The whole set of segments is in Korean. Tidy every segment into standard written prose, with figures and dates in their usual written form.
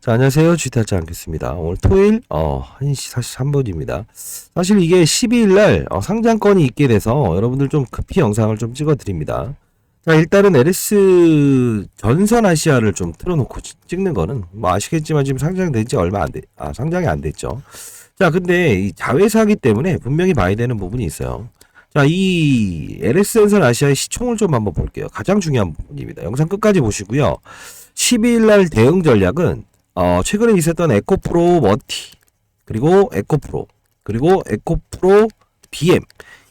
자, 안녕하세요. GT하지 않겠습니다. 오늘 토요일, 1시 43분입니다. 사실 이게 12일 날, 상장건이 있게 돼서 여러분들 좀 급히 영상을 좀 찍어 드립니다. 자, 일단은 LS 전선 아시아를 좀 틀어놓고 찍는 거는, 뭐 아시겠지만 지금 상장된 지 얼마 안 상장이 안 됐죠. 자, 근데 이 자회사기 때문에 분명히 봐야 되는 부분이 있어요. 자, 이 LS 전선 아시아의 시총을 좀 한번 볼게요. 가장 중요한 부분입니다. 영상 끝까지 보시고요. 12일 날 대응 전략은 최근에 있었던 에코프로 머티, 그리고 에코프로, 그리고 에코프로 BM,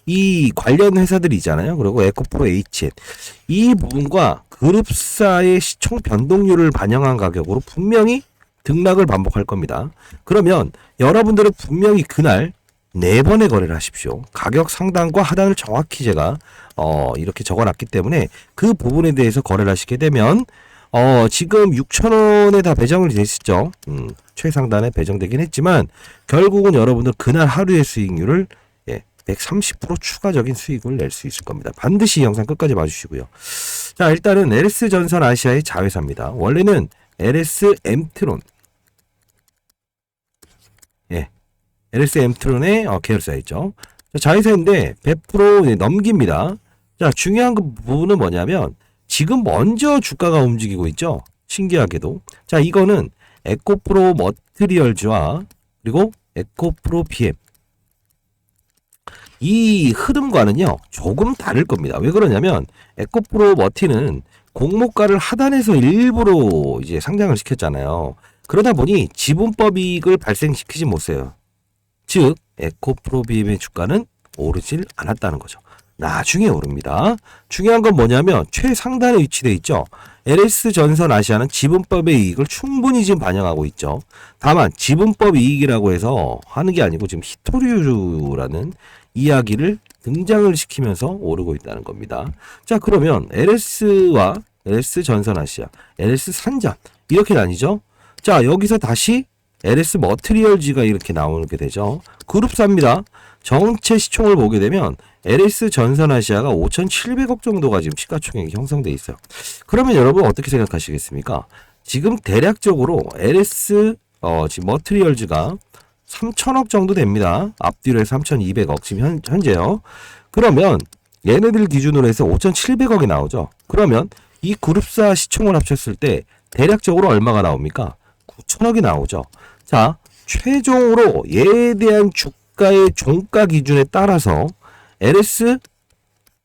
이 관련 회사들이 있잖아요. 그리고 에코프로 HN. 이 부분과 그룹사의 시총 변동률을 반영한 가격으로 분명히 등락을 반복할 겁니다. 그러면 여러분들은 분명히 그날 4번의 거래를 하십시오. 가격 상단과 하단을 정확히 제가 이렇게 적어놨기 때문에 그 부분에 대해서 거래를 하시게 되면 지금 6,000원에 다 배정이 됐었죠. 최상단에 배정되긴 했지만, 결국은 여러분들 그날 하루의 수익률을 130% 추가적인 수익을 낼 수 있을 겁니다. 반드시 영상 끝까지 봐주시고요. 자, 일단은 LS 전선 아시아의 자회사입니다. 원래는 LS 엠트론. LS 엠트론의 계열사였죠. 자회사인데 100% 넘깁니다. 자, 중요한 그 부분은 뭐냐면, 지금 먼저 주가가 움직이고 있죠. 신기하게도. 자, 이거는 에코프로 머티리얼즈와 그리고 에코프로 BM. 이 흐름과는요, 조금 다를 겁니다. 왜 그러냐면, 에코프로 머티는 공모가를 하단해서 일부러 이제 상장을 시켰잖아요. 그러다 보니 지분법 이익을 발생시키지 못해요. 즉, 에코프로 BM의 주가는 오르질 않았다는 거죠. 나중에 오릅니다. 중요한 건 뭐냐면 최상단에 위치되어 있죠. LS 전선 아시아는 지분법의 이익을 충분히 지금 반영하고 있죠. 다만 지분법 이익이라고 해서 하는 게 아니고 지금 히토류라는 이야기를 등장을 시키면서 오르고 있다는 겁니다. 자, 그러면 LS와 LS 전선 아시아, LS 산전 이렇게 나뉘죠. 자, 여기서 다시 LS 머티리얼즈가 이렇게 나오게 되죠. 그룹사입니다. 전체 시총을 보게 되면 LS 전선 아시아가 5,700억 정도가 지금 시가총액이 형성돼 있어요. 그러면 여러분 어떻게 생각하시겠습니까? 지금 대략적으로 LS 지금 머티리얼즈가 3,000억 정도 됩니다. 앞뒤로 해서 3,200억 지금 현재요. 그러면 얘네들 기준으로 해서 5,700억이 나오죠. 그러면 이 그룹사 시총을 합쳤을 때 대략적으로 얼마가 나옵니까? 9,000억이 나오죠. 자, 최종으로 얘에 대한 주가의 종가 기준에 따라서 LS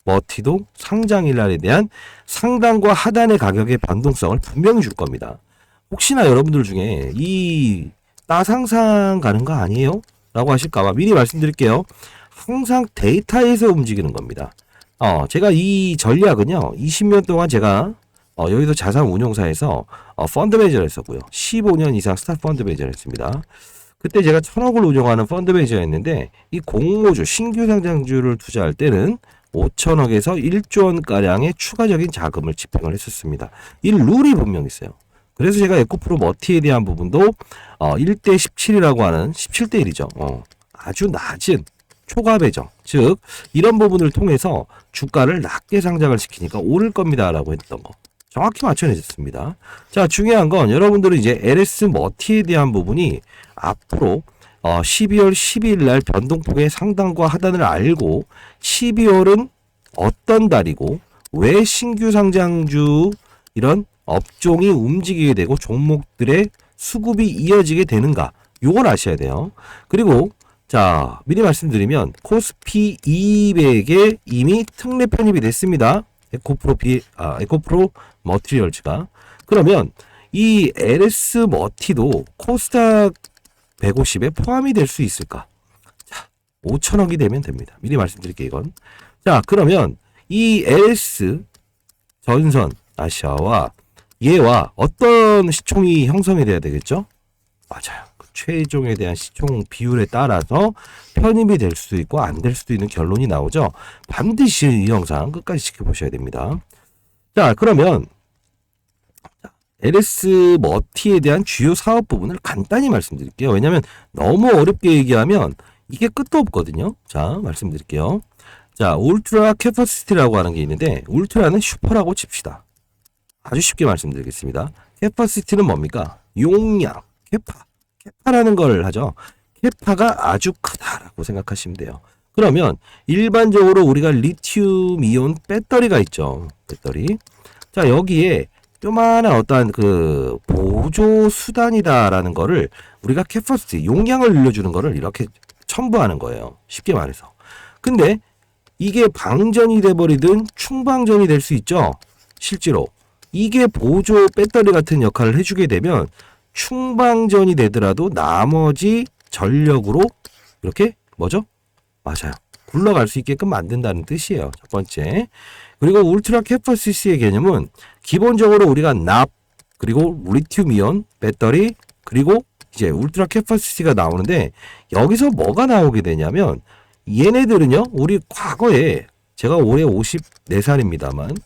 머티도 상장일날에 대한 상단과 하단의 가격의 변동성을 분명히 줄 겁니다. 혹시나 여러분들 중에 이 따상상 가는 거 아니에요? 라고 하실까봐 미리 말씀드릴게요. 항상 데이터에서 움직이는 겁니다. 제가 이 전략은요, 20년 동안 제가 여기서 자산 운용사에서 펀드 매니저를 했었고요. 15년 이상 스타 펀드 매니저를 했습니다. 그때 제가 1,000억을 운영하는 펀드 매니저였는데, 이 공모주, 신규 상장주를 투자할 때는 5천억에서 1조 원가량의 추가적인 자금을 집행을 했었습니다. 이 룰이 분명히 있어요. 그래서 제가 에코프로 머티에 대한 부분도 1대 17이라고 하는 17대 1이죠. 아주 낮은 초과 배정, 즉 이런 부분을 통해서 주가를 낮게 상장을 시키니까 오를 겁니다라고 했던 거 정확히 맞춰내셨습니다. 자, 중요한 건 여러분들은 이제 LS 머티에 대한 부분이 앞으로 12월 12일 날 변동폭의 상단과 하단을 알고 12월은 어떤 달이고 왜 신규 상장주 이런 업종이 움직이게 되고 종목들의 수급이 이어지게 되는가, 요걸 아셔야 돼요. 그리고 자, 미리 말씀드리면 코스피 200에 이미 특례 편입이 됐습니다. 에코프로 머티리얼즈가. 그러면 이 LS 머티도 코스닥 150에 포함이 될 수 있을까? 자, 5천억이 되면 됩니다. 미리 말씀드릴게요, 이건. 자, 그러면 이 LS 전선 아시아와 얘와 어떤 시총이 형성이 돼야 되겠죠? 맞아요. 그 최종에 대한 시총 비율에 따라서 편입이 될 수도 있고 안 될 수도 있는 결론이 나오죠. 반드시 이 영상 끝까지 지켜보셔야 됩니다. 자, 그러면 LS 머티에 대한 주요 사업 부분을 간단히 말씀드릴게요. 왜냐하면 너무 어렵게 얘기하면 이게 끝도 없거든요. 자, 말씀드릴게요. 자, 울트라 캐퍼시티라고 하는 게 있는데, 울트라는 슈퍼라고 칩시다. 아주 쉽게 말씀드리겠습니다. 캐퍼시티는 뭡니까? 용량, 캐파라는 걸 하죠. 캐파가 아주 크다라고 생각하시면 돼요. 그러면 일반적으로 우리가 리튬 이온 배터리가 있죠. 배터리. 자, 여기에 요만한 어떠한 그 보조 수단이다라는 거를 우리가 캐퍼시티, 용량을 늘려주는 거를 이렇게 첨부하는 거예요. 쉽게 말해서. 근데 이게 방전이 돼버리든 충방전이 될 수 있죠. 실제로. 이게 보조 배터리 같은 역할을 해주게 되면 충방전이 되더라도 나머지 전력으로 이렇게 뭐죠? 맞아요. 굴러갈 수 있게끔 만든다는 뜻이에요. 첫 번째. 그리고 울트라 캐퍼시티의 개념은 기본적으로 우리가 납, 그리고 리튬 이온 배터리, 그리고 이제 울트라 캐퍼시티가 나오는데 여기서 뭐가 나오게 되냐면 얘네들은요, 우리 과거에 제가 올해 54살입니다만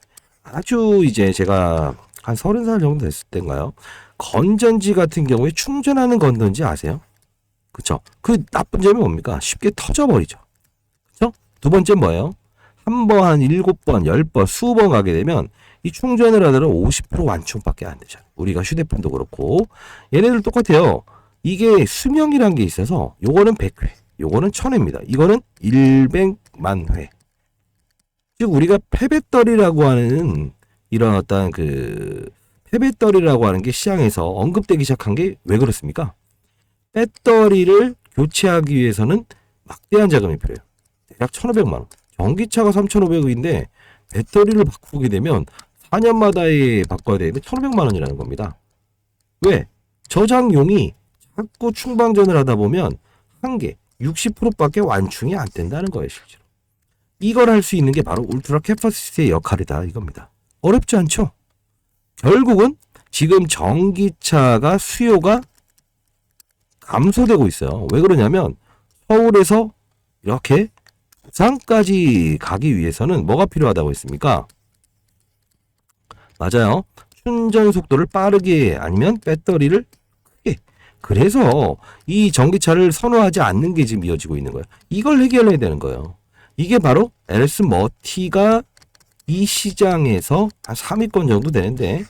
아주 이제 제가 한 30살 정도 됐을 때인가요? 건전지 같은 경우에 충전하는 건전지 아세요? 그쵸? 그 나쁜 점이 뭡니까? 쉽게 터져버리죠. 그쵸? 두 번째 뭐예요? 한 번, 한 7번, 10번, 수번 가게 되면 이 충전을 하더라도 50% 완충밖에 안 되죠. 우리가 휴대폰도 그렇고. 얘네들 똑같아요. 이게 수명이란 게 있어서 요거는 100회, 요거는 1000회입니다. 이거는 100만 회. 즉 우리가 폐배터리라고 하는 이런 어떤 그 폐배터리라고 하는 게 시장에서 언급되기 시작한 게 왜 그렇습니까? 배터리를 교체하기 위해서는 막대한 자금이 필요해요. 대략 1,500만 원. 전기차가 3,500원인데 배터리를 바꾸게 되면 4년마다 바꿔야 되는데 1,500만 원이라는 겁니다. 왜? 저장용이 자꾸 충방전을 하다 보면 한 개 60%밖에 완충이 안 된다는 거예요, 실제로. 이걸 할 수 있는 게 바로 울트라 캐퍼시티의 역할이다 이겁니다. 어렵지 않죠? 결국은 지금 전기차가 수요가 감소되고 있어요. 왜 그러냐면 서울에서 이렇게 부산까지 가기 위해서는 뭐가 필요하다고 했습니까? 맞아요. 충전 속도를 빠르게 아니면 배터리를 크게. 그래서 이 전기차를 선호하지 않는 게 지금 이어지고 있는 거예요. 이걸 해결해야 되는 거예요. 이게 바로 LS 머티가 이 시장에서 한 3위권 정도 되는데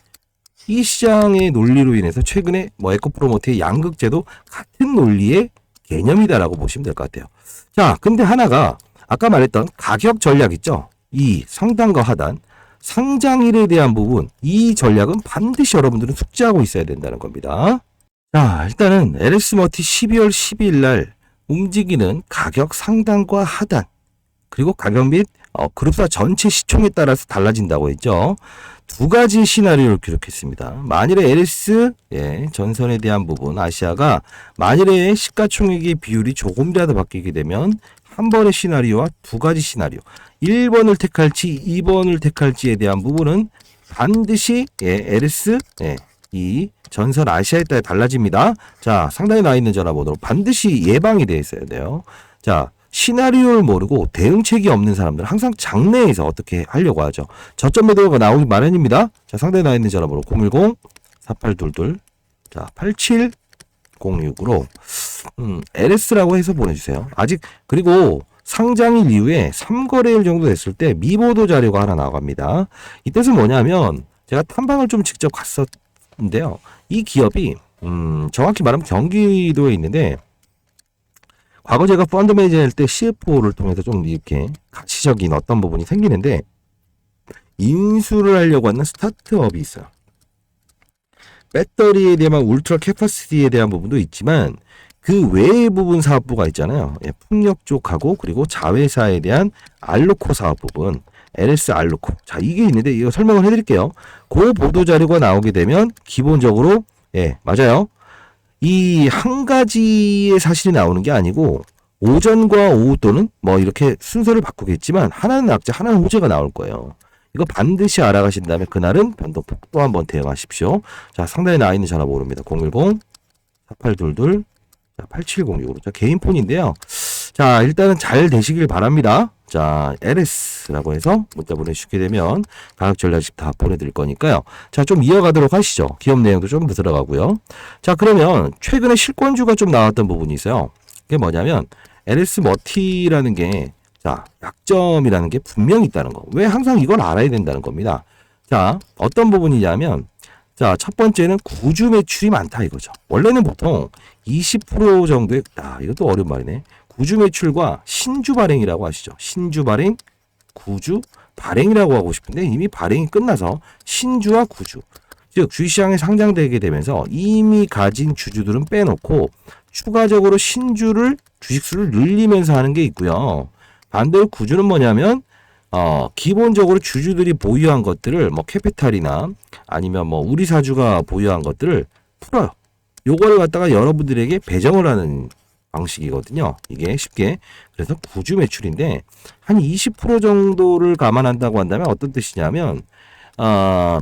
이 시장의 논리로 인해서 최근에 뭐 에코프로모트의 양극재도 같은 논리의 개념이다라고 보시면 될 것 같아요. 자, 근데 하나가 아까 말했던 가격 전략 있죠? 이 상단과 하단, 상장일에 대한 부분, 이 전략은 반드시 여러분들은 숙지하고 있어야 된다는 겁니다. 자, 일단은 LS 머티 12월 12일 날 움직이는 가격 상단과 하단, 그리고 가격 및 그룹사 전체 시총에 따라서 달라진다고 했죠. 두 가지 시나리오를 기록했습니다. 만일에 LS 전선에 대한 부분 아시아가 만일에 시가총액의 비율이 조금이라도 바뀌게 되면 한 번의 시나리오와 두 가지 시나리오 1번을 택할지 2번을 택할지에 대한 부분은 반드시 LS 이 전선 아시아에 따라 달라집니다. 자, 상단에 나와 있는 전화번호로 반드시 예방이 되어 있어야 돼요. 자, 시나리오를 모르고 대응책이 없는 사람들은 항상 장내에서 어떻게 하려고 하죠. 저점 매도가 나오기 마련입니다. 자, 상단에 나와 있는 전화번호 010-4822 자, 8706으로 LS라고 해서 보내주세요. 아직 그리고 상장일 이후에 3거래일 정도 됐을 때 미보도 자료가 하나 나갑니다. 이 뜻은 뭐냐면 제가 탐방을 좀 직접 갔었는데요. 이 기업이 정확히 말하면 경기도에 있는데 과거 제가 펀드 매니저 할 때 CFO를 통해서 좀 이렇게 가치적인 어떤 부분이 생기는데 인수를 하려고 하는 스타트업이 있어요. 배터리에 대한 울트라 캐퍼시티에 대한 부분도 있지만 그 외의 부분 사업부가 있잖아요. 풍력 쪽하고 그리고 자회사에 대한 알로코 사업 부분 LS 알로코. 자, 이게 있는데 이거 설명을 해드릴게요. 그 보도 자료가 나오게 되면 기본적으로 맞아요. 이 한 가지의 사실이 나오는 게 아니고 오전과 오후 또는 뭐 이렇게 순서를 바꾸겠지만 하나는 악재, 하나는 호재가 나올 거예요. 이거 반드시 알아가신 다음에 그날은 변동폭 또 한번 대응하십시오. 자, 상단에 나와 있는 전화번호입니다. 010-4822 8706으로. 자, 개인 폰인데요. 자, 일단은 잘 되시길 바랍니다. 자, LS라고 해서 문자 보내주시게 되면 가격 전략식 다 보내드릴 거니까요. 자, 좀 이어가도록 하시죠. 기업 내용도 좀 더 들어가고요. 자, 그러면 최근에 실권주가 좀 나왔던 부분이 있어요. 그게 뭐냐면 LS 머티라는 게 자, 약점이라는 게 분명히 있다는 거. 왜 항상 이걸 알아야 된다는 겁니다. 자, 어떤 부분이냐면 자, 첫 번째는 구주 매출이 많다 이거죠. 원래는 보통 20% 정도의, 이것도 어려운 말이네. 구주 매출과 신주 발행이라고 하시죠. 신주 발행, 구주 발행이라고 하고 싶은데 이미 발행이 끝나서 신주와 구주, 즉 주식시장에 상장되게 되면서 이미 가진 주주들은 빼놓고 추가적으로 신주를 주식수를 늘리면서 하는 게 있고요. 반대로 구주는 뭐냐면 기본적으로 주주들이 보유한 것들을 뭐 캐피탈이나 아니면 뭐 우리 사주가 보유한 것들을 풀어요. 요거를 갖다가 여러분들에게 배정을 하는 방식이거든요. 이게 쉽게. 그래서 구주 매출인데 한 20% 정도를 감안한다고 한다면 어떤 뜻이냐면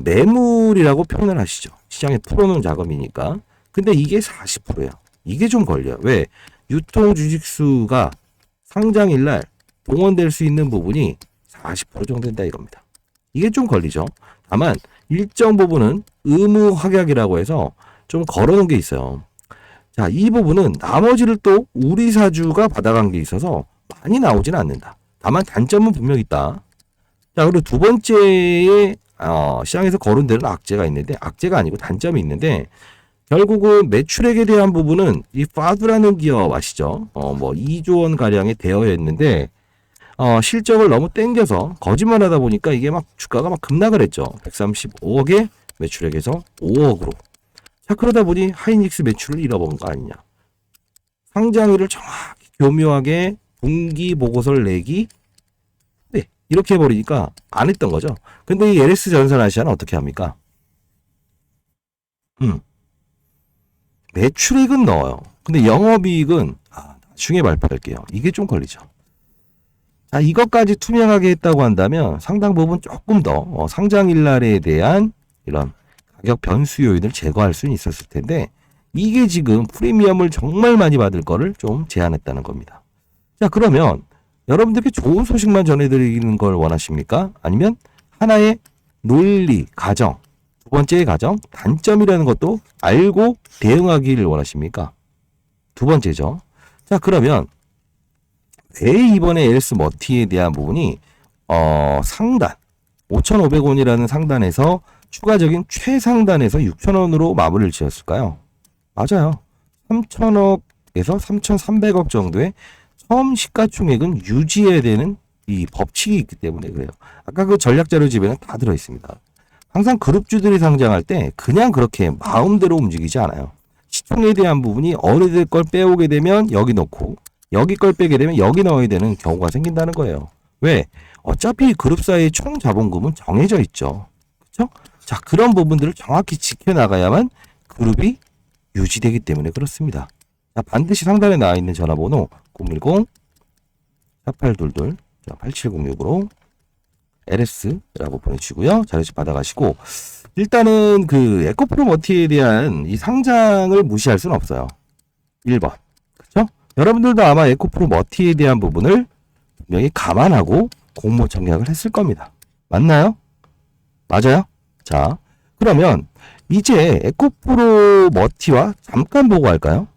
매물이라고 표현을 하시죠. 시장에 풀어놓은 자금이니까. 근데 이게 40%예요. 이게 좀 걸려요. 왜? 유통 주식수가 상장일날 동원될 수 있는 부분이 40% 정도 된다 이겁니다. 이게 좀 걸리죠. 다만 일정 부분은 의무 확약이라고 해서 좀 걸어놓은 게 있어요. 자, 이 부분은 나머지를 또 우리 사주가 받아간 게 있어서 많이 나오진 않는다. 다만 단점은 분명 있다. 자, 그리고 두 번째에 시장에서 거론되는 악재가 있는데, 악재가 아니고 단점이 있는데, 결국은 매출액에 대한 부분은 이 파두라는 기업 아시죠? 뭐 2조 원 가량의 대여였는데 실적을 너무 땡겨서 거짓말하다 보니까 이게 막 주가가 막 급락을 했죠. 135억의 매출액에서 5억으로. 자, 그러다 보니 하이닉스 매출을 잃어버린 거 아니냐. 상장일을 정확히 교묘하게 분기 보고서를 내기, 네, 이렇게 해버리니까 안 했던 거죠. 근데 이 LS 전산아시아는 어떻게 합니까? 매출액은 넣어요. 근데 영업이익은 나중에 발표할게요. 이게 좀 걸리죠. 자, 이것까지 투명하게 했다고 한다면 상당 부분 조금 더 상장일날에 대한 이런 가격 변수 요인을 제거할 수는 있었을 텐데 이게 지금 프리미엄을 정말 많이 받을 거를 좀 제한했다는 겁니다. 자, 그러면 여러분들께 좋은 소식만 전해드리는 걸 원하십니까? 아니면 하나의 논리, 가정, 두 번째의 가정, 단점이라는 것도 알고 대응하기를 원하십니까? 두 번째죠. 자, 그러면 왜 이번에 LS 머티에 대한 부분이 상단 5,500원이라는 상단에서 추가적인 최상단에서 6,000원으로 마무리를 지었을까요? 맞아요. 3,000억에서 3,300억 정도의 처음 시가총액은 유지해야 되는 이 법칙이 있기 때문에 그래요. 아까 그 전략자료 집에는 다 들어있습니다. 항상 그룹주들이 상장할 때 그냥 그렇게 마음대로 움직이지 않아요. 시총에 대한 부분이 어느 걸 빼오게 되면 여기 넣고 여기 걸 빼게 되면 여기 넣어야 되는 경우가 생긴다는 거예요. 왜? 어차피 그룹사의 총 자본금은 정해져 있죠. 그렇죠? 자, 그런 부분들을 정확히 지켜나가야만 그룹이 유지되기 때문에 그렇습니다. 자, 반드시 상단에 나와 있는 전화번호 010-4822-8706으로 LS라고 보내주시고요. 자료집 받아가시고 일단은 그 에코프로 머티에 대한 이 상장을 무시할 수는 없어요. 1번. 그렇죠? 여러분들도 아마 에코프로 머티에 대한 부분을 분명히 감안하고 공모 청약을 했을 겁니다. 맞나요? 맞아요? 자, 그러면 이제 에코프로 머티와 잠깐 보고 할까요?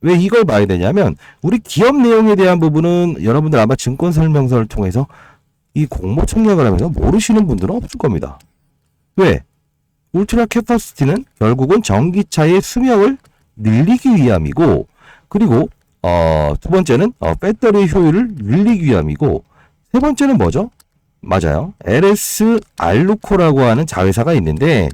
왜 이걸 봐야 되냐면 우리 기업 내용에 대한 부분은 여러분들 아마 증권 설명서를 통해서 이 공모 청약을 하면서 모르시는 분들은 없을 겁니다. 왜? 울트라 캐퍼시티는 결국은 전기차의 수명을 늘리기 위함이고, 그리고 두 번째는 배터리 효율을 늘리기 위함이고, 세 번째는 뭐죠? 맞아요. LS 알루코라고 하는 자회사가 있는데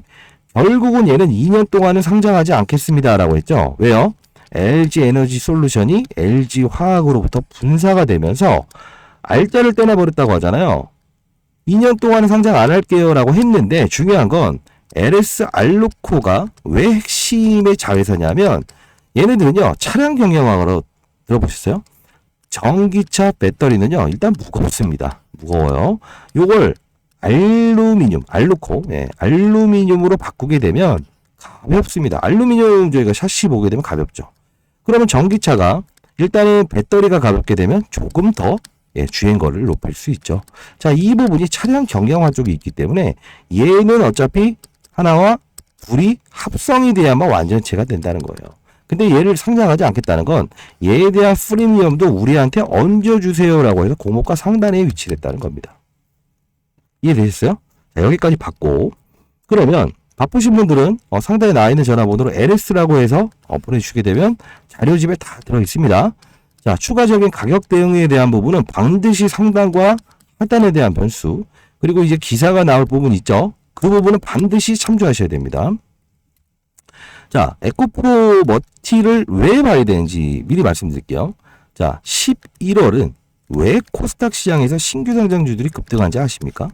결국은 얘는 2년 동안은 상장하지 않겠습니다라고 했죠. 왜요? LG 에너지 솔루션이 LG 화학으로부터 분사가 되면서 알짜를 떼내버렸다고 하잖아요. 2년 동안은 상장 안 할게요 라고 했는데 중요한 건 LS 알루코가 왜 핵심의 자회사냐면 얘네들은요 차량 경영학으로 들어보셨어요? 전기차 배터리는요 일단 무겁습니다. 무거워요. 요걸 알루미늄, 알루코, 알루미늄으로 바꾸게 되면 가볍습니다. 알루미늄 저희가 샤시 보게 되면 가볍죠. 그러면 전기차가 일단은 배터리가 가볍게 되면 조금 더 주행거리를 높일 수 있죠. 자, 이 부분이 차량 경영화 쪽이 있기 때문에 얘는 어차피 하나와 둘이 합성이 돼야만 완전체가 된다는 거예요. 근데 얘를 상장하지 않겠다는 건 얘에 대한 프리미엄도 우리한테 얹어주세요라고 해서 공모가 상단에 위치했다는 겁니다. 이해되셨어요? 자, 여기까지 받고 그러면 바쁘신 분들은 상단에 나와 있는 전화번호로 LS라고 해서 보내주시게 되면 자료집에 다 들어있습니다. 자, 추가적인 가격 대응에 대한 부분은 반드시 상단과 하단에 대한 변수, 그리고 이제 기사가 나올 부분 있죠. 그 부분은 반드시 참조하셔야 됩니다. 자, 에코프로 머티를 왜 봐야 되는지 미리 말씀드릴게요. 자, 11월은 왜 코스닥 시장에서 신규 상장주들이 급등한지 아십니까?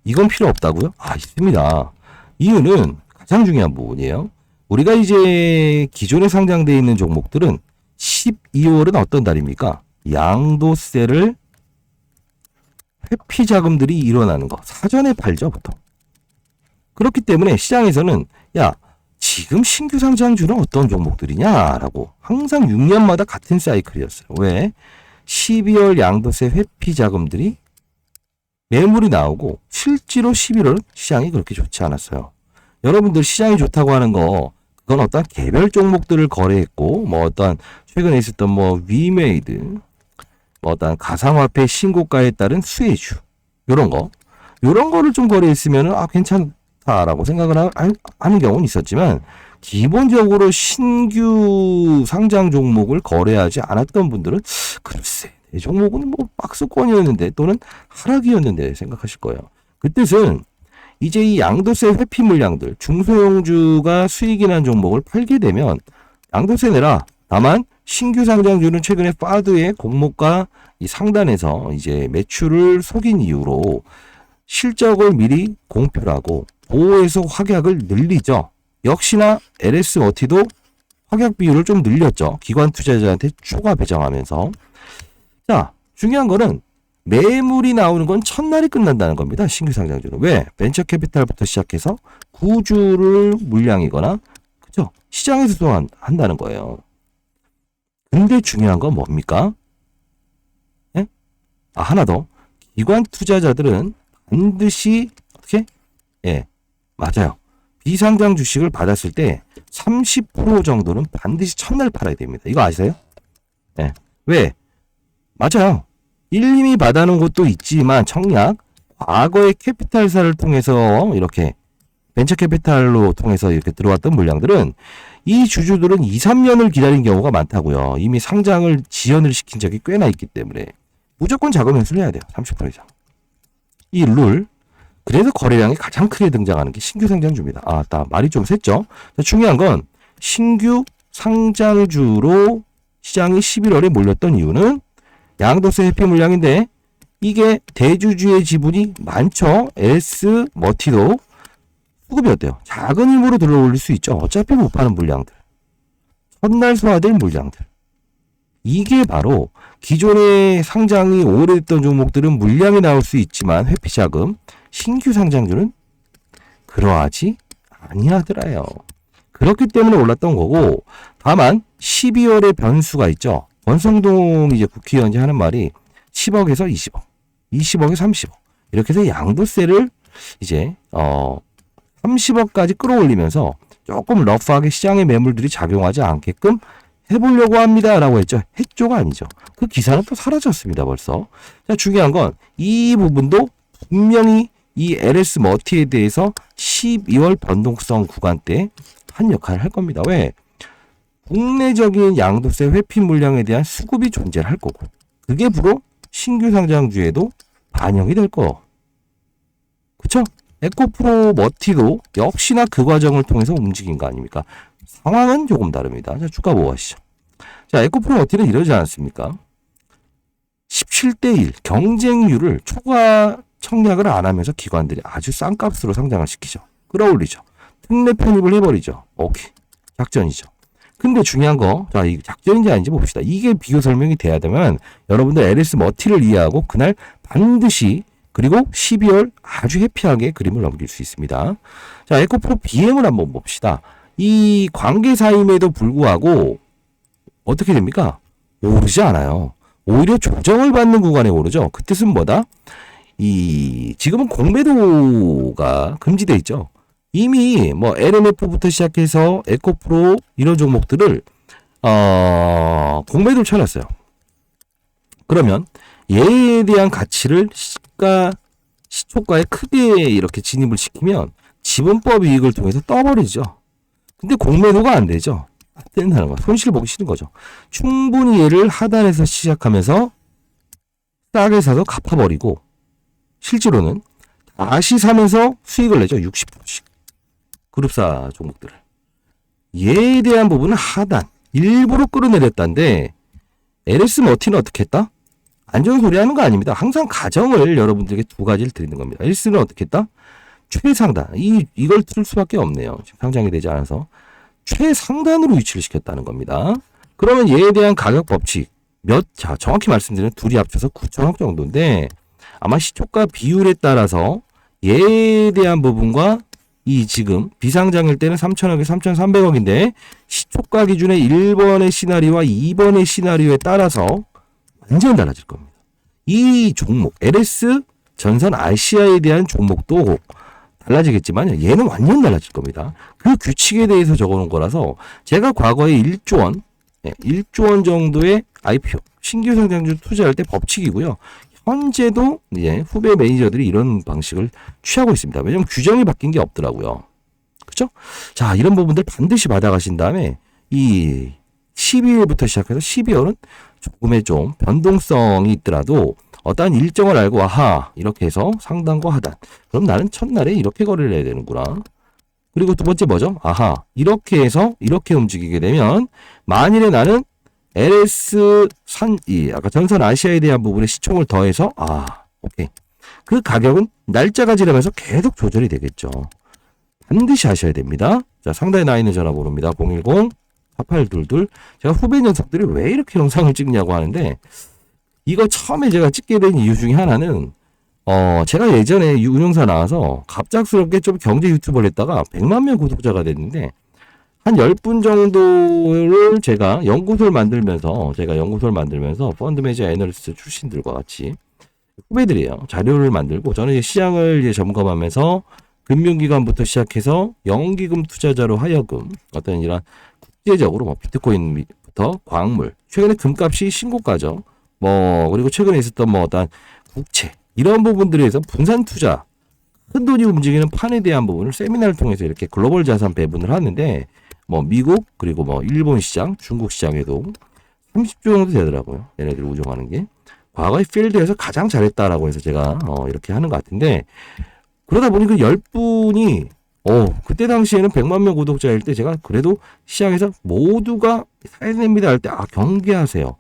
이건 필요 없다고요? 있습니다. 이유는 가장 중요한 부분이에요. 우리가 이제 기존에 상장되어 있는 종목들은 12월은 어떤 달입니까? 양도세를 회피 자금들이 일어나는 거. 사전에 팔죠, 보통. 그렇기 때문에 시장에서는 지금 신규 상장주는 어떤 종목들이냐라고 항상 6년마다 같은 사이클이었어요. 왜? 12월 양도세 회피 자금들이 매물이 나오고 실제로 11월 시장이 그렇게 좋지 않았어요. 여러분들 시장이 좋다고 하는 거 그건 어떤 개별 종목들을 거래했고 어떤 최근에 있었던 위메이드 어떤 가상화폐 신고가에 따른 수혜주 요런 거를 좀 거래했으면 괜찮다라고 생각을 하는 경우는 있었지만 기본적으로 신규 상장 종목을 거래하지 않았던 분들은 글쎄 내 종목은 박스권이었는데 또는 하락이었는데 생각하실 거예요. 그 뜻은 이제 이 양도세 회피 물량들 중소형주가 수익이 난 종목을 팔게 되면 양도세 내라. 다만 신규 상장주는 최근에 파드의 공모가 이 상단에서 이제 매출을 속인 이유로 실적을 미리 공표를 하고 보호해서 확약을 늘리죠. 역시나 LS 머티도 확약 비율을 좀 늘렸죠. 기관 투자자한테 추가 배정하면서. 자, 중요한 거는 매물이 나오는 건 첫날이 끝난다는 겁니다. 신규 상장주는. 왜? 벤처 캐피탈부터 시작해서 구주를 물량이거나 그죠? 시장에서 또 한다는 거예요. 근데 중요한 건 뭡니까? 예? 하나 더. 기관 투자자들은 반드시 어떻게? 맞아요. 비상장 주식을 받았을 때 30% 정도는 반드시 첫날 팔아야 됩니다. 이거 아세요? 왜? 맞아요. 일님이 받아놓은 것도 있지만 청약 과거의 캐피탈사를 통해서 이렇게 벤처 캐피탈로 통해서 이렇게 들어왔던 물량들은 이 주주들은 2, 3년을 기다린 경우가 많다고요. 이미 상장을 지연을 시킨 적이 꽤나 있기 때문에 무조건 자금 회수를 해야 돼요. 30% 이상. 이 룰. 그래서 거래량이 가장 크게 등장하는 게 신규 상장주입니다. 말이 좀 샜죠? 중요한 건 신규 상장주로 시장이 11월에 몰렸던 이유는 양도세 회피 물량인데 이게 대주주의 지분이 많죠. LS 머티도 수급이었대요. 작은 힘으로 들어올릴 수 있죠. 어차피 못 파는 물량들. 첫날 소화될 물량들. 이게 바로 기존의 상장이 오래됐던 종목들은 물량이 나올 수 있지만 회피자금, 신규 상장주는 그러하지 아니하더라요. 그렇기 때문에 올랐던 거고, 다만 12월에 변수가 있죠. 권성동 이제 국회의원이 하는 말이 10억에서 20억, 20억에서 30억 이렇게 해서 양도세를 이제 30억까지 끌어올리면서 조금 러프하게 시장의 매물들이 작용하지 않게끔 해보려고 합니다라고 했죠. 했죠가 아니죠. 그 기사는 또 사라졌습니다. 벌써. 자, 중요한 건 이 부분도 분명히 이 LS 머티에 대해서 12월 변동성 구간 때 한 역할을 할 겁니다. 왜? 국내적인 양도세 회피 물량에 대한 수급이 존재를 할 거고 그게 바로 신규 상장주에도 반영이 될 거. 그쵸? 에코프로 머티도 역시나 그 과정을 통해서 움직인 거 아닙니까? 상황은 조금 다릅니다. 자, 주가 보시죠. 자, 에코프로 머티는 이러지 않았습니까? 17대1 경쟁률을 초과 청약을 안 하면서 기관들이 아주 싼 값으로 상장을 시키죠. 끌어올리죠. 특례 편입을 해버리죠. 오케이. 작전이죠. 근데 중요한 거, 자, 이게 작전인지 아닌지 봅시다. 이게 비교 설명이 돼야 되면 여러분들 LS 머티를 이해하고 그날 반드시 그리고 12월 아주 해피하게 그림을 넘길 수 있습니다. 자, 에코프로 BM을 한번 봅시다. 이 관계사임에도 불구하고 어떻게 됩니까? 오르지 않아요. 오히려 조정을 받는 구간에 오르죠. 그 뜻은 뭐다? 지금은 공매도가 금지돼 있죠. 이미 LMF부터 시작해서 에코프로 이런 종목들을 공매도를 쳐놨어요. 그러면 얘에 대한 가치를 시초가에 크게 이렇게 진입을 시키면 지분법 이익을 통해서 떠버리죠. 근데 공매도가 안 되죠. 안 된다는 거야. 손실 보기 싫은 거죠. 충분히 얘를 하단에서 시작하면서 싸게 사서 갚아버리고 실제로는 다시 사면서 수익을 내죠. 60%씩. 그룹사 종목들을. 얘에 대한 부분은 하단. 일부러 끌어내렸다는데 LS 머티는 어떻게 했다? 안 좋은 소리 하는 거 아닙니다. 항상 가정을 여러분들에게 두 가지를 드리는 겁니다. LS는 어떻게 했다? 최상단. 이걸 틀 수밖에 없네요. 지금 상장이 되지 않아서. 최상단으로 위치를 시켰다는 겁니다. 그러면 얘에 대한 가격 법칙. 자, 정확히 말씀드리면 둘이 합쳐서 9천억 정도인데 아마 시초가 비율에 따라서 얘에 대한 부분과 이 지금 비상장일 때는 3천억에 3,300억인데 시초가 기준의 1번의 시나리오와 2번의 시나리오에 따라서 완전 달라질 겁니다. 이 종목 LS 전선 RCI에 대한 종목도 달라지겠지만 얘는 완전 달라질 겁니다. 그 규칙에 대해서 적어놓은 거라서 제가 과거에 1조 원 1조 원 정도의 IPO 신규 성장주 투자할 때 법칙이고요. 현재도 이제 후배 매니저들이 이런 방식을 취하고 있습니다. 왜냐면 규정이 바뀐 게 없더라고요. 그렇죠? 자, 이런 부분들 반드시 받아가신 다음에 이 12일부터 시작해서 12월은 조금의 좀 변동성이 있더라도 어떠한 일정을 알고 아하 이렇게 해서 상단과 하단. 그럼 나는 첫날에 이렇게 거래를 해야 되는구나. 그리고 두 번째 뭐죠? 아하 이렇게 해서 이렇게 움직이게 되면 만일에 나는 LS 아까 전선 아시아에 대한 부분에 시총을 더해서 오케이. 그 가격은 날짜가 지나면서 계속 조절이 되겠죠. 반드시 하셔야 됩니다. 자, 상단에 나 있는 전화번호입니다. 010-4822. 제가 후배 녀석들이 왜 이렇게 영상을 찍냐고 하는데 이거 처음에 제가 찍게 된 이유 중에 하나는 제가 예전에 운영사 나와서 갑작스럽게 좀 경제 유튜버를 했다가 100만 명 구독자가 됐는데 한 10분 정도를 제가 연구소를 만들면서 펀드 매니저 애널리스트 출신들과 같이 후배들이에요. 자료를 만들고 저는 이제 시장을 이제 점검하면서 금융기관부터 시작해서 연기금 투자자로 하여금 어떤 이런 국제적으로 뭐 비트코인부터 광물, 최근에 금값이 신고가죠. 그리고 최근에 있었던 어떤 국채 이런 부분들에서 분산 투자 큰 돈이 움직이는 판에 대한 부분을 세미나를 통해서 이렇게 글로벌 자산 배분을 하는데 미국 그리고 일본 시장, 중국 시장에도 30조 정도 되더라고요. 얘네들 우정하는 게. 과거의 필드에서 가장 잘했다라고 해서 제가 이렇게 하는 것 같은데 그러다 보니 그 10분이 그때 당시에는 100만 명 구독자일 때 제가 그래도 시장에서 모두가 사야 됩니다 할 때 경계하세요.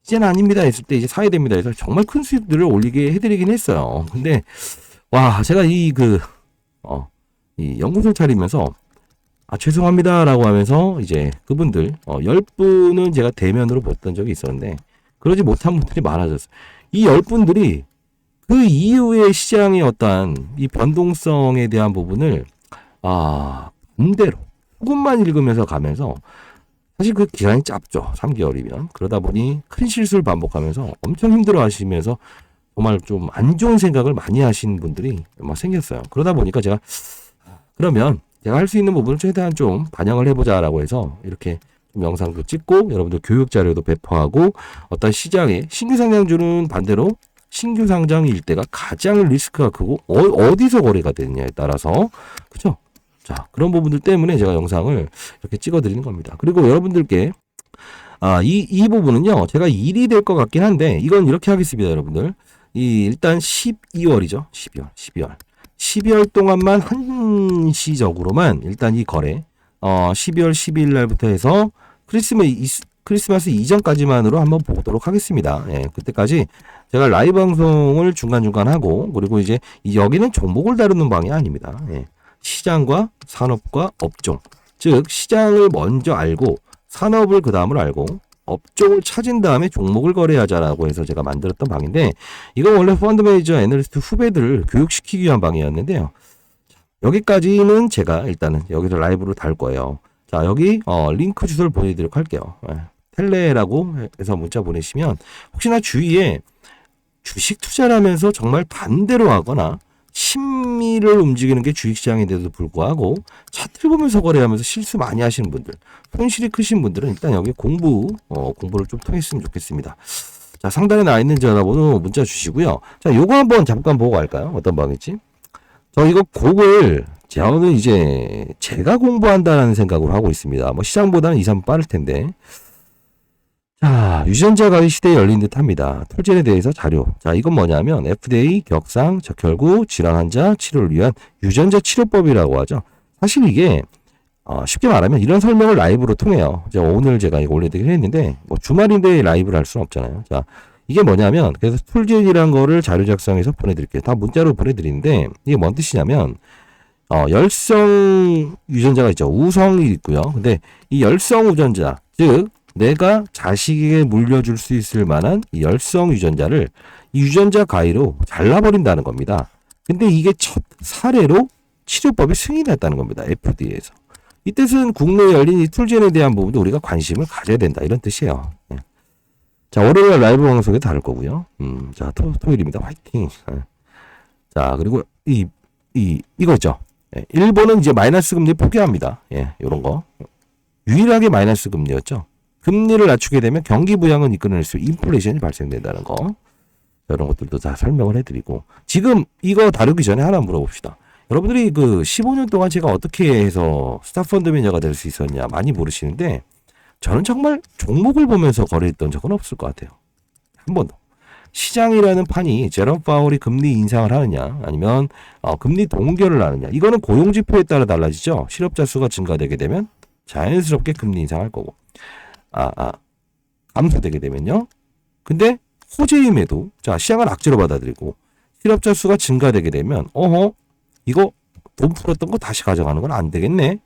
이제는 아닙니다 했을 때 이제 사야 됩니다 해서 정말 큰 수익들을 올리게 해드리긴 했어요. 근데 제가 이 연구소를 차리면서 죄송합니다라고 하면서 이제 그분들 10분은 제가 대면으로 봤던 적이 있었는데 그러지 못한 분들이 많아졌어요. 이 10분들이 그 이후에 시장의 어떤 이 변동성에 대한 부분을 반대로 조금만 읽으면서 가면서 사실 그 기간이 짧죠. 3개월이면. 그러다 보니 큰 실수를 반복하면서 엄청 힘들어 하시면서 정말 좀 안 좋은 생각을 많이 하신 분들이 생겼어요. 그러다 보니까 제가 그러면 제가 할 수 있는 부분을 최대한 좀 반영을 해보자라고 해서 이렇게 좀 영상도 찍고 여러분들 교육 자료도 배포하고 어떤 시장에 신규 상장주는 반대로 신규 상장일 때가 가장 리스크가 크고 어디서 거래가 되느냐에 따라서 그렇죠? 자, 그런 부분들 때문에 제가 영상을 이렇게 찍어드리는 겁니다. 그리고 여러분들께 이 부분은요 제가 일이 될 것 같긴 한데 이건 이렇게 하겠습니다. 여러분들 일단 12월이죠. 12월 동안만 한시적으로만 일단 이 거래 12월 12일 날부터 해서 크리스마스 이전까지만으로 한번 보도록 하겠습니다. 그때까지 제가 라이브 방송을 중간중간 하고 그리고 이제 여기는 종목을 다루는 방이 아닙니다. 시장과 산업과 업종 즉 시장을 먼저 알고 산업을 그 다음으로 알고 업종을 찾은 다음에 종목을 거래하자라고 해서 제가 만들었던 방인데 이건 원래 펀드 매니저 애널리스트 후배들을 교육시키기 위한 방이었는데요. 여기까지는 제가 일단은 여기서 라이브로 달 거예요. 자, 여기 링크 주소를 보내드리도록 할게요. 텔레라고 해서 문자 보내시면 혹시나 주위에 주식 투자를 하면서 정말 반대로 하거나 심리를 움직이는 게 주식시장인데도 불구하고 차트를 보면서 거래하면서 실수 많이 하시는 분들, 손실이 크신 분들은 일단 여기 공부를 좀 통했으면 좋겠습니다. 자, 상단에 나와 있는 전화번호 문자 주시고요. 자, 요거 한번 잠깐 보고 갈까요? 어떤 방이지? 저 이거 곡을 저는 이제 제가 공부한다는 생각으로 하고 있습니다. 뭐 시장보다는 2, 3분 빠를 텐데. 자, 유전자 가위 시대에 열린 듯 합니다. 톨젠에 대해서 자료. 자, 이건 뭐냐면 FDA 격상, 적혈구, 질환 환자 치료를 위한 유전자 치료법이라고 하죠. 사실 이게 쉽게 말하면 이런 설명을 라이브로 통해요. 오늘 제가 이거 올려드리긴 했는데 뭐 주말인데 라이브를 할 수는 없잖아요. 자, 이게 뭐냐면 그래서 톨젠이라는 거를 자료 작성해서 보내드릴게요. 다 문자로 보내드리는데 이게 뭔 뜻이냐면 열성 유전자가 있죠. 우성이 있고요. 근데 이 열성 유전자, 즉 내가 자식에게 물려줄 수 있을 만한 이 열성 유전자를 이 유전자 가위로 잘라버린다는 겁니다. 근데 이게 첫 사례로 치료법이 승인됐다는 겁니다. FDA에서. 이 뜻은 국내에 열린 이 툴젠에 대한 부분도 우리가 관심을 가져야 된다. 이런 뜻이에요. 예. 자, 월요일 라이브 방송에 다룰 거고요. 자, 토요일입니다. 화이팅. 예. 자, 그리고 이거 있죠. 예. 일본은 이제 마이너스 금리 포기합니다. 예, 요런 거. 유일하게 마이너스 금리였죠. 금리를 낮추게 되면 경기 부양은 이끌어낼 수 인플레이션이 발생된다는 거. 이런 것들도 다 설명을 해드리고. 지금 이거 다루기 전에 하나 물어봅시다. 여러분들이 그 15년 동안 제가 어떻게 해서 스타펀드 매니저가 될 수 있었냐 많이 모르시는데 저는 정말 종목을 보면서 거래했던 적은 없을 것 같아요. 한 번도. 시장이라는 판이 제롬 파월이 금리 인상을 하느냐 아니면 금리 동결을 하느냐 이거는 고용지표에 따라 달라지죠. 실업자 수가 증가되게 되면 자연스럽게 금리 인상할 거고 감소되게 되면요. 근데 호재임에도 자 시장을 악재로 받아들이고 실업자 수가 증가되게 되면 이거 돈 풀었던 거 다시 가져가는 건 안 되겠네.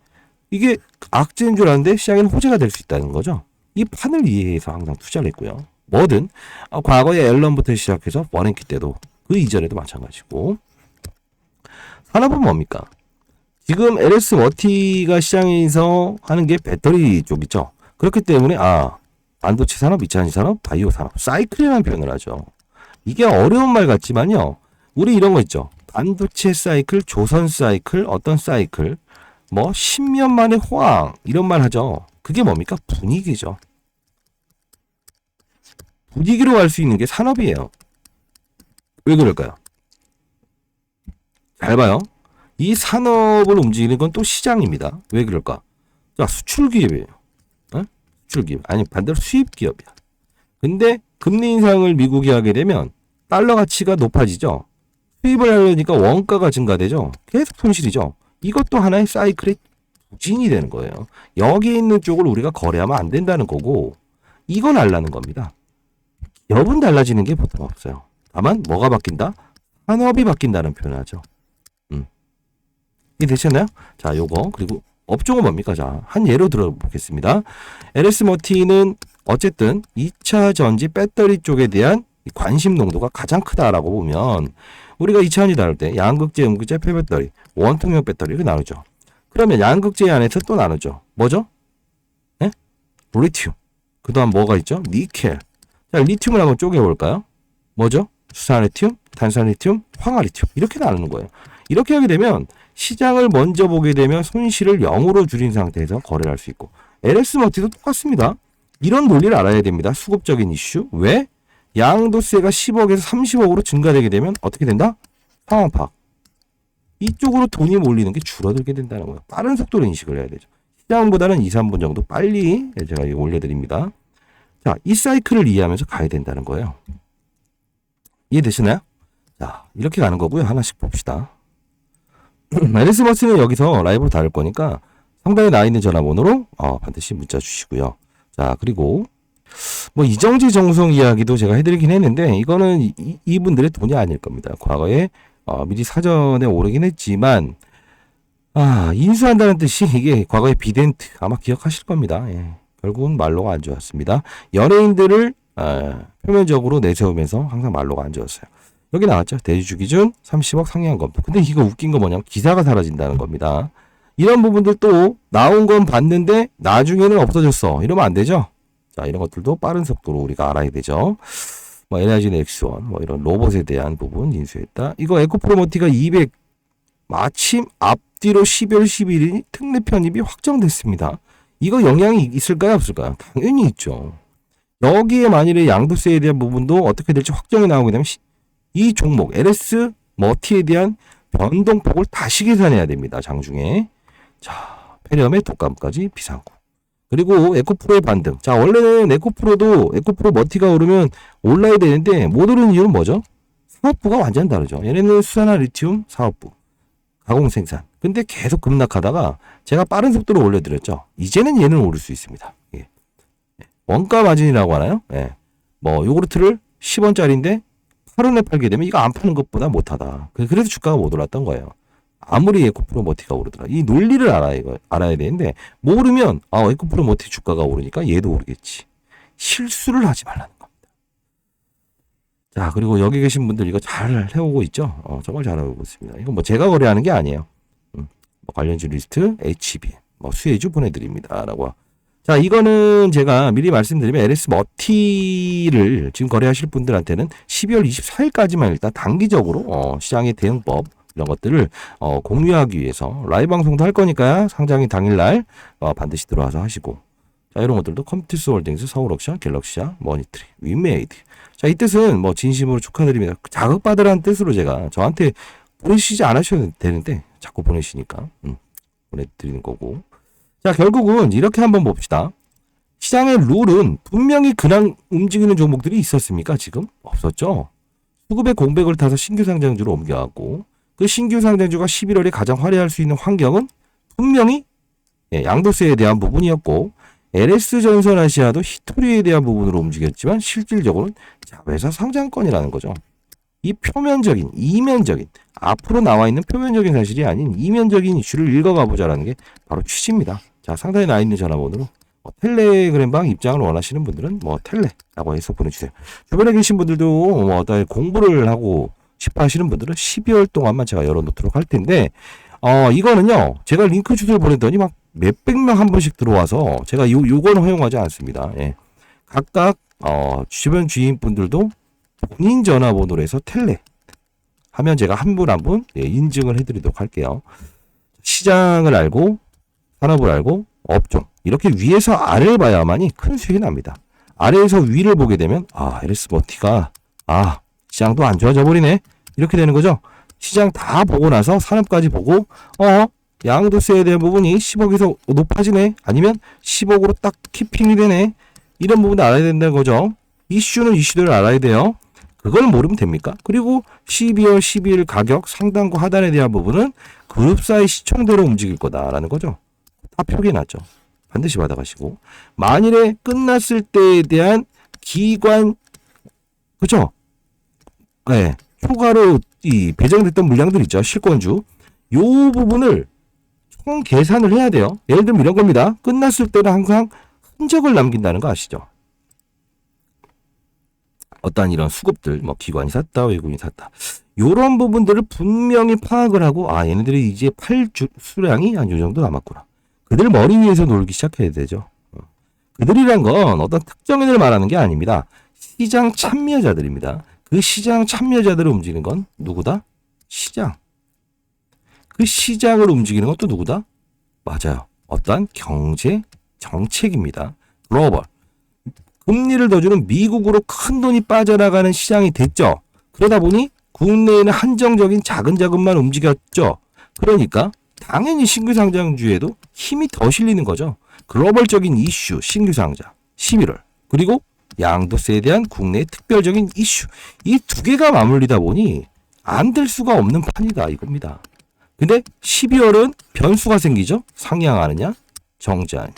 이게 악재인 줄 아는데 시장에는 호재가 될 수 있다는 거죠. 이 판을 이해해서 항상 투자를 했고요. 뭐든 과거에 앨런부터 시작해서 버냉키 때도 그 이전에도 마찬가지고. 산업은 뭡니까? 지금 LS 머티가 시장에서 하는 게 배터리 쪽이죠. 그렇기 때문에 반도체 산업, 2차 산업, 바이오 산업, 사이클이라는 표현을 하죠. 이게 어려운 말 같지만요. 우리 이런 거 있죠. 반도체 사이클, 조선 사이클, 어떤 사이클, 뭐 10년 만에 호황 이런 말 하죠. 그게 뭡니까? 분위기죠. 분위기로 갈 수 있는 게 산업이에요. 왜 그럴까요? 잘 봐요. 이 산업을 움직이는 건 또 시장입니다. 왜 그럴까? 자, 수출 기업이에요. 수출 기업. 아니, 반대로 수입 기업이야. 근데 금리 인상을 미국이 하게 되면 달러 가치가 높아지죠. 수입을 하려니까 원가가 증가되죠. 계속 손실이죠. 이것도 하나의 사이클의 부진이 되는 거예요. 여기 있는 쪽을 우리가 거래하면 안 된다는 거고 이건 알라는 겁니다. 기업은 달라지는 게 보통 없어요. 다만 뭐가 바뀐다? 산업이 바뀐다는 표현을 하죠. 이해되셨나요? 자, 요거 그리고 업종은 뭡니까? 자, 한 예로 들어보겠습니다. LS 머티는 어쨌든 2차 전지 배터리 쪽에 대한 관심 농도가 가장 크다라고 보면 우리가 2차 전지 다룰 때 양극재, 음극재, 폐배터리, 원통형 배터리 이렇게 나누죠. 그러면 양극재 안에서 또 나누죠. 뭐죠? 네? 리튬. 그다음 뭐가 있죠? 니켈. 자, 리튬을 한번 쪼개볼까요? 뭐죠? 수산리튬, 탄산리튬, 황화리튬 이렇게 나누는 거예요. 이렇게 하게 되면 시장을 먼저 보게 되면 손실을 0으로 줄인 상태에서 거래를 할 수 있고 LS 머티도 똑같습니다. 이런 논리를 알아야 됩니다. 수급적인 이슈. 왜? 양도세가 10억에서 30억으로 증가되게 되면 어떻게 된다? 상황 파악. 이쪽으로 돈이 몰리는 게 줄어들게 된다는 거예요. 빠른 속도로 인식을 해야 되죠. 시장보다는 2, 3분 정도 빨리 제가 이거 올려드립니다. 자, 이 사이클을 이해하면서 가야 된다는 거예요. 이해되시나요? 자, 이렇게 가는 거고요. 하나씩 봅시다. LS 머티는 여기서 라이브로 다룰 거니까 상단에 나와 있는 전화번호로 반드시 문자 주시고요. 자, 그리고 뭐 이정재 정성 이야기도 제가 해드리긴 했는데 이거는 이분들의 돈이 아닐 겁니다. 과거에 미리 사전에 오르긴 했지만 인수한다는 뜻이 이게 과거의 비덴트 아마 기억하실 겁니다. 예. 결국은 말로가 안 좋았습니다. 연예인들을 표면적으로 내세우면서 항상 말로가 안 좋았어요. 여기 나왔죠. 대주주 기준 30억 상향 검토. 근데 이거 웃긴 거 뭐냐면 기사가 사라진다는 겁니다. 이런 부분들 또 나온 건 봤는데 나중에는 없어졌어. 이러면 안 되죠. 자, 이런 것들도 빠른 속도로 우리가 알아야 되죠. 뭐 에너지는 X1 뭐 이런 로봇에 대한 부분 인수했다. 이거 에코프로모티가 200 마침 앞뒤로 12월 11일 특례 편입이 확정됐습니다. 이거 영향이 있을까요, 없을까요? 당연히 있죠. 여기에 만일에 양도세에 대한 부분도 어떻게 될지 확정이 나오게 되면 이 종목 LS 머티에 대한 변동폭을 다시 계산해야 됩니다. 장중에. 자, 페리엄의 독감까지 비상구. 그리고 에코프로의 반등. 자, 원래는 에코프로 머티가 오르면 올라야 되는데 못 오르는 이유는 뭐죠? 사업부가 완전 다르죠. 얘네는 수산화 리튬 사업부, 가공 생산. 근데 계속 급락하다가 제가 빠른 속도로 올려드렸죠. 이제는 얘는 오를 수 있습니다. 예. 원가 마진이라고 하나요? 예. 뭐 요구르트를 10원짜리인데 8원에 팔게 되면 이거 안 파는 것보다 못하다. 그래서 주가가 못 올랐던 거예요. 아무리 에코프로 머티가 오르더라. 이 논리를 알아야 되는데 모르면 에코프로 머티 주가가 오르니까 얘도 오르겠지. 실수를 하지 말라는 겁니다. 자, 그리고 여기 계신 분들 이거 잘 해오고 있죠? 정말 잘 해오고 있습니다. 이거 뭐 제가 거래하는 게 아니에요. 뭐 관련주 리스트, HB, 뭐 수혜주 보내드립니다. 라고. 자, 이거는 제가 미리 말씀드리면 LS 머티를 지금 거래하실 분들한테는 12월 24일까지만 일단 단기적으로 시장의 대응법 이런 것들을 공유하기 위해서 라이브 방송도 할 거니까요. 상장이 당일날 반드시 들어와서 하시고. 자, 이런 것들도 컴퓨터스 홀딩스, 서울옥션, 갤럭시아, 머니트리, 윈메이드. 자, 이 뜻은 뭐 진심으로 축하드립니다. 자극받으라는 뜻으로 제가 저한테 보내시지 않으셔도 되는데 자꾸 보내시니까 보내드리는 거고. 자, 결국은 이렇게 한번 봅시다. 시장의 룰은 분명히 그냥 움직이는 종목들이 있었습니까? 지금? 없었죠. 수급의 공백을 타서 신규 상장주로 옮겨왔고 그 신규 상장주가 11월에 가장 화려할 수 있는 환경은 분명히 양도세에 대한 부분이었고 LS전선아시아도 히토리에 대한 부분으로 움직였지만 실질적으로는 자회사 상장권이라는 거죠. 이 표면적인, 이면적인, 앞으로 나와 있는 표면적인 사실이 아닌 이면적인 이슈를 읽어가 보자라는 게 바로 취지입니다. 자, 상단에 나와 있는 전화번호로 텔레그램방 입장을 원하시는 분들은 텔레라고 해서 보내주세요. 주변에 계신 분들도 어떤 공부를 하고 싶어 하시는 분들은 12월 동안만 제가 열어놓도록 할 텐데, 이거는요, 제가 링크 주소를 보냈더니 막 몇백 명 한 번씩 들어와서 제가 요건 허용하지 않습니다. 예. 각각, 주변 주인분들도 본인 전화번호로 해서 텔레 하면 제가 한 분 한 분 인증을 해드리도록 할게요. 시장을 알고, 산업을 알고, 업종. 이렇게 위에서 아래를 봐야만이 큰 수익이 납니다. 아래에서 위를 보게 되면, LS 머티가, 시장도 안 좋아져 버리네. 이렇게 되는 거죠. 시장 다 보고 나서 산업까지 보고, 양도세에 대한 부분이 10억에서 높아지네. 아니면 10억으로 딱 키핑이 되네. 이런 부분도 알아야 된다는 거죠. 이슈는 이슈대로 알아야 돼요. 그걸 모르면 됩니까? 그리고 12월 12일 가격 상단과 하단에 대한 부분은 그룹사의 시총대로 움직일 거다라는 거죠. 다 표기해놨죠. 반드시 받아가시고. 만일에 끝났을 때에 대한 기관, 그죠? 네. 초과로 배정됐던 물량들 있죠. 실권주. 요 부분을 총 계산을 해야 돼요. 예를 들면 이런 겁니다. 끝났을 때는 항상 흔적을 남긴다는 거 아시죠? 어떤 이런 수급들, 기관이 샀다, 외국인이 샀다. 요런 부분들을 분명히 파악을 하고, 얘네들이 이제 팔 수량이 한 요 정도 남았구나. 그들 머리 위에서 놀기 시작해야 되죠. 그들이란 건 어떤 특정인을 말하는 게 아닙니다. 시장 참여자들입니다. 그 시장 참여자들을 움직이는 건 누구다? 시장. 그 시장을 움직이는 건 또 누구다? 맞아요. 어떠한 경제 정책입니다. 글로벌. 금리를 더 주는 미국으로 큰 돈이 빠져나가는 시장이 됐죠. 그러다 보니 국내에는 한정적인 작은 자금만 움직였죠. 그러니까 당연히 신규 상장주에도 힘이 더 실리는 거죠. 글로벌적인 이슈, 신규 상장, 11월. 그리고 양도세에 대한 국내의 특별적인 이슈. 이 두 개가 맞물리다 보니 안 될 수가 없는 판이다 이겁니다. 근데 12월은 변수가 생기죠. 상향하느냐, 정지하느냐.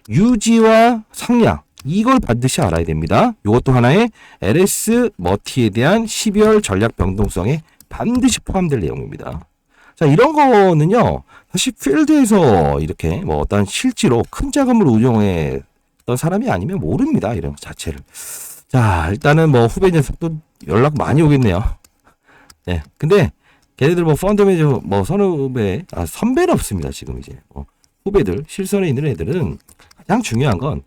유지와 상향. 이걸 반드시 알아야 됩니다. 이것도 하나의 LS 머티에 대한 12월 전략 변동성에 반드시 포함될 내용입니다. 자, 이런 거는요, 사실 필드에서 이렇게 어떤 실제로 큰 자금을 운용했던 사람이 아니면 모릅니다. 이런 것 자체를. 자, 일단은 후배 녀석도 연락 많이 오겠네요. 네. 근데 걔네들 펀드 매니저 선후배, 선배는 없습니다. 지금 이제. 후배들, 실선에 있는 애들은 가장 중요한 건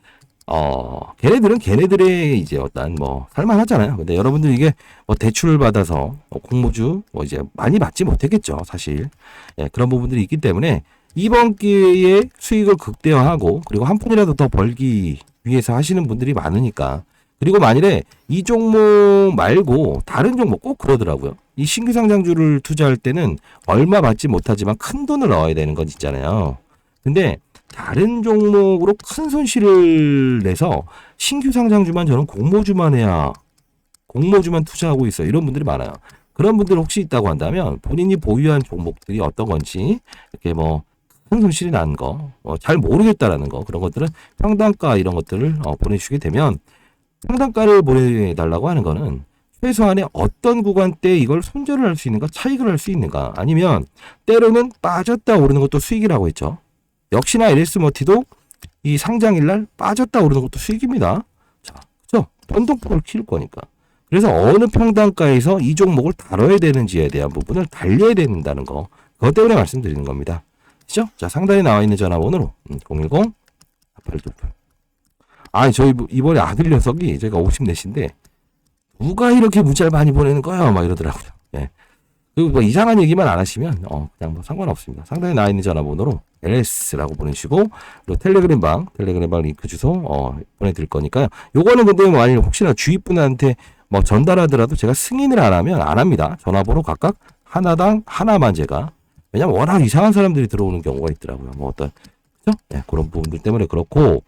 걔네들은 걔네들의 이제 어떤 살만하잖아요. 근데 여러분들 이게 대출을 받아서 공모주 이제 많이 받지 못했겠죠, 사실. 예, 그런 부분들이 있기 때문에 이번 기회에 수익을 극대화하고 그리고 한 푼이라도 더 벌기 위해서 하시는 분들이 많으니까. 그리고 만일에 이 종목 말고 다른 종목 꼭 그러더라고요. 이 신규 상장주를 투자할 때는 얼마 받지 못하지만 큰 돈을 넣어야 되는 건 있잖아요. 근데 다른 종목으로 큰 손실을 내서 신규 상장주만 저는 공모주만 해야 공모주만 투자하고 있어요. 이런 분들이 많아요. 그런 분들 혹시 있다고 한다면 본인이 보유한 종목들이 어떤 건지 이렇게 뭐 큰 손실이 난 거, 잘 모르겠다라는 거 그런 것들은 평단가 이런 것들을 보내주시게 되면 평단가를 보내달라고 하는 거는 최소한의 어떤 구간대 이걸 손절을 할 수 있는가 차익을 할 수 있는가 아니면 때로는 빠졌다 오르는 것도 수익이라고 했죠. 역시나 LS머티도 이 상장일날 빠졌다 오르는 것도 수익입니다. 자, 그죠? 변동폭을 키울 거니까. 그래서 어느 평단가에서 이 종목을 다뤄야 되는지에 대한 부분을 달려야 된다는 거. 그것 때문에 말씀드리는 겁니다. 그죠? 자, 상단에 나와 있는 전화번호로 010 822. 저희 이번에 아들 녀석이 제가 54인데 누가 이렇게 문자를 많이 보내는 거야? 막 이러더라고요. 예. 그리고 뭐 이상한 얘기만 안 하시면 그냥 뭐 상관없습니다. 상단에 나와 있는 전화번호로 LS라고 보내시고 그리고 텔레그램 방 링크 주소 보내드릴 거니까요. 요거는 근데 만일 혹시나 주위 분한테 뭐 전달하더라도 제가 승인을 안 하면 안 합니다. 전화번호 각각 하나당 하나만 제가 왜냐면 워낙 이상한 사람들이 들어오는 경우가 있더라고요. 뭐 어떤 그죠? 예, 그런 부분들 때문에 그렇고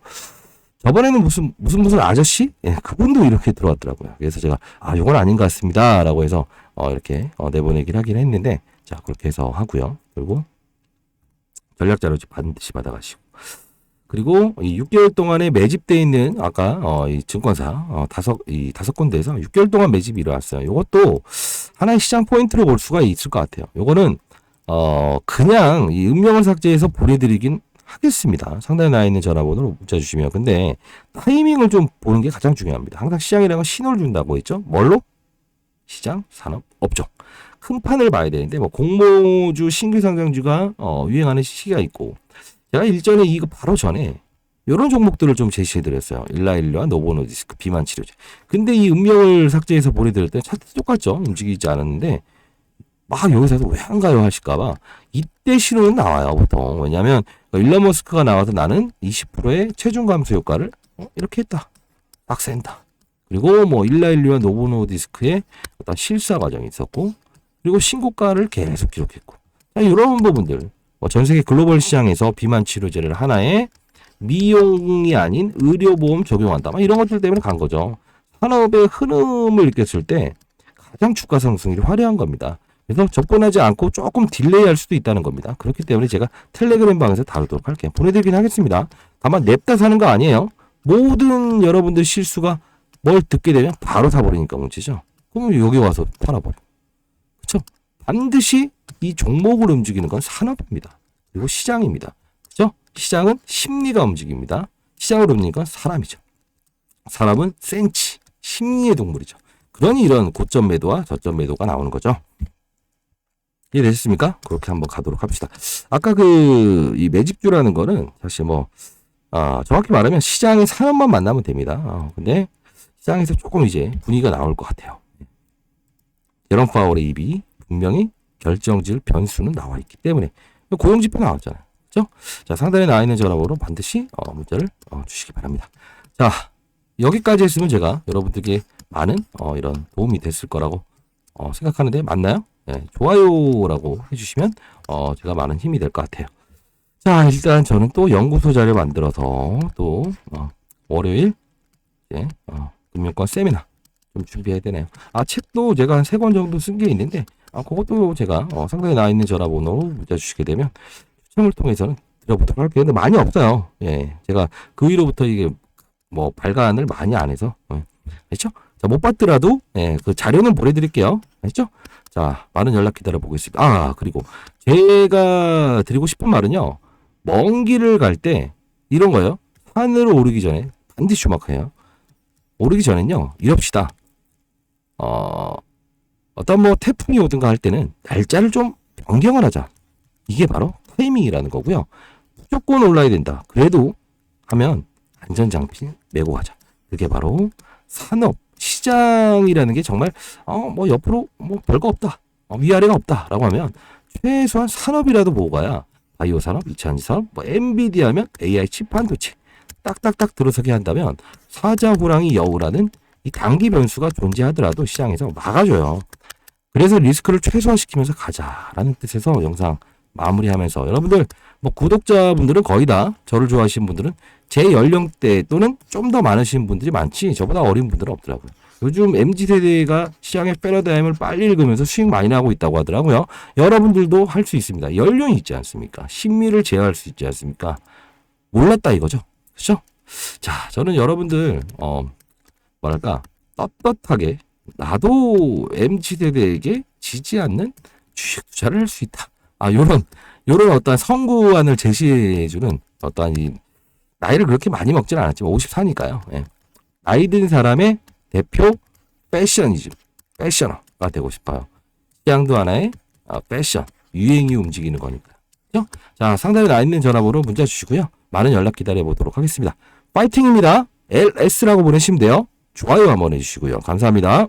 저번에는 무슨 아저씨? 예, 그분도 이렇게 들어왔더라고요. 그래서 제가 요건 아닌 것 같습니다라고 해서 이렇게 내보내기를 하긴 했는데 자 그렇게 해서 하고요. 그리고 전략 자료집 반드시 받아가시고 그리고 이 6개월 동안에 매집돼 있는 아까 이 증권사 다섯 군데에서 6개월 동안 매집이 일어났어요. 이것도 하나의 시장 포인트로 볼 수가 있을 것 같아요. 요거는 그냥 이 음명을 삭제해서 보내드리긴 하겠습니다. 상단에 나와 있는 전화번호로 문자 주시면 근데 타이밍을 좀 보는 게 가장 중요합니다. 항상 시장이라는 건 신호를 준다고 했죠. 뭘로? 시장, 산업, 업종. 큰 판을 봐야 되는데 뭐 공모주, 신규 상장주가 유행하는 시기가 있고 제가 일전에 이거 바로 전에 이런 종목들을 좀 제시해드렸어요. 일라일류와 노보노디스크, 비만 치료제. 근데 이 음명을 삭제해서 보내드릴 때 차트 똑같죠. 움직이지 않았는데 막 여기서 왜 안 가요 하실까봐 이때 신호는 나와요 보통. 왜냐하면 일론 머스크가 나와서 나는 20%의 체중 감소 효과를 이렇게 했다. 딱 센다. 그리고 뭐 일라일류와 노보노디스크의 어떤 실사 과정이 있었고 그리고 신고가를 계속 기록했고 자, 이런 부분들 전 세계 글로벌 시장에서 비만 치료제를 하나의 미용이 아닌 의료보험 적용한다. 이런 것들 때문에 간 거죠. 산업의 흐름을 느꼈을 때 가장 주가 상승률이 화려한 겁니다. 그래서 접근하지 않고 조금 딜레이할 수도 있다는 겁니다. 그렇기 때문에 제가 텔레그램 방에서 다루도록 할게요. 보내드리긴 하겠습니다. 다만 냅다 사는 거 아니에요. 모든 여러분들 실수가 뭘 듣게 되면 바로 사버리니까 문제죠. 그럼 여기 와서 팔아버려. 그렇죠? 반드시 이 종목을 움직이는 건 산업입니다. 그리고 시장입니다. 그렇죠? 시장은 심리가 움직입니다. 시장을 움직이는 건 사람이죠. 사람은 센치, 심리의 동물이죠. 그러니 이런 고점 매도와 저점 매도가 나오는 거죠. 이해되셨습니까? 그렇게 한번 가도록 합시다. 아까 이 매집주라는 거는 사실 정확히 말하면 시장의 산업만 만나면 됩니다. 근데 시장에서 조금 이제 분위기가 나올 것 같아요. 제롬 파월의 입이 분명히 결정질 변수는 나와 있기 때문에 고용지표 나왔잖아요. 그렇죠? 자, 상단에 나와 있는 전화번호로 반드시 문자를 주시기 바랍니다. 자, 여기까지 했으면 제가 여러분들께 많은 이런 도움이 됐을 거라고 생각하는데 맞나요? 네, 좋아요라고 해주시면 제가 많은 힘이 될 것 같아요. 자, 일단 저는 또 연구소 자료 만들어서 또 월요일 이제 금융권 세미나 좀 준비해야 되네요. 책도 제가 한 3권 정도 쓴 게 있는데 그것도 제가 상단에 나와 있는 전화번호로 문자 주시게 되면 추첨을 통해서는 드려보도록 할게요. 근데 많이 없어요. 예, 제가 그 위로부터 이게 발간을 많이 안 해서 알죠? 자, 못 받더라도 그 자료는 보내드릴게요. 알죠? 자, 많은 연락 기다려 보겠습니다. 그리고 제가 드리고 싶은 말은요. 먼 길을 갈 때 이런 거예요. 산으로 오르기 전에 반드시 주목해요. 오르기 전엔요. 이럽시다. 어떤 태풍이 오든가 할 때는 날짜를 좀 변경을 하자. 이게 바로 타이밍이라는 거고요. 무조건 올라야 된다. 그래도 하면 안전장비 메고 가자. 그게 바로 산업, 시장이라는 게 정말 옆으로 별거 없다. 위아래가 없다라고 하면 최소한 산업이라도 보고 가야 바이오 산업, 2차 전지 산업, 엔비디아 하면 AI 칩 반도체 딱딱딱 들어서게 한다면 사자, 호랑이, 여우라는 이 단기 변수가 존재하더라도 시장에서 막아줘요. 그래서 리스크를 최소화시키면서 가자라는 뜻에서 영상 마무리하면서 여러분들 뭐 구독자분들은 거의 다 저를 좋아하시는 분들은 제 연령대 또는 좀 더 많으신 분들이 많지 저보다 어린 분들은 없더라고요. 요즘 MZ세대가 시장의 패러다임을 빨리 읽으면서 수익 많이 나고 있다고 하더라고요. 여러분들도 할 수 있습니다. 연령이 있지 않습니까? 심리를 제어할 수 있지 않습니까? 몰랐다 이거죠. 그렇죠? 자, 저는 여러분들 뭐랄까 떳떳하게 나도 MZ세대에게 지지 않는 주식 투자를 할 수 있다. 요런 어떤 선구안을 제시해주는 어떠한 이 나이를 그렇게 많이 먹지는 않았지만 54니까요. 예. 나이 든 사람의 대표 패셔너가 되고 싶어요. 시장도 하나의 패션, 유행이 움직이는 거니까. 그죠? 자, 상단에 나 있는 전화번호 문자 주시고요. 많은 연락 기다려 보도록 하겠습니다. 파이팅입니다. LS라고 보내시면 돼요. 좋아요 한번 해주시고요. 감사합니다.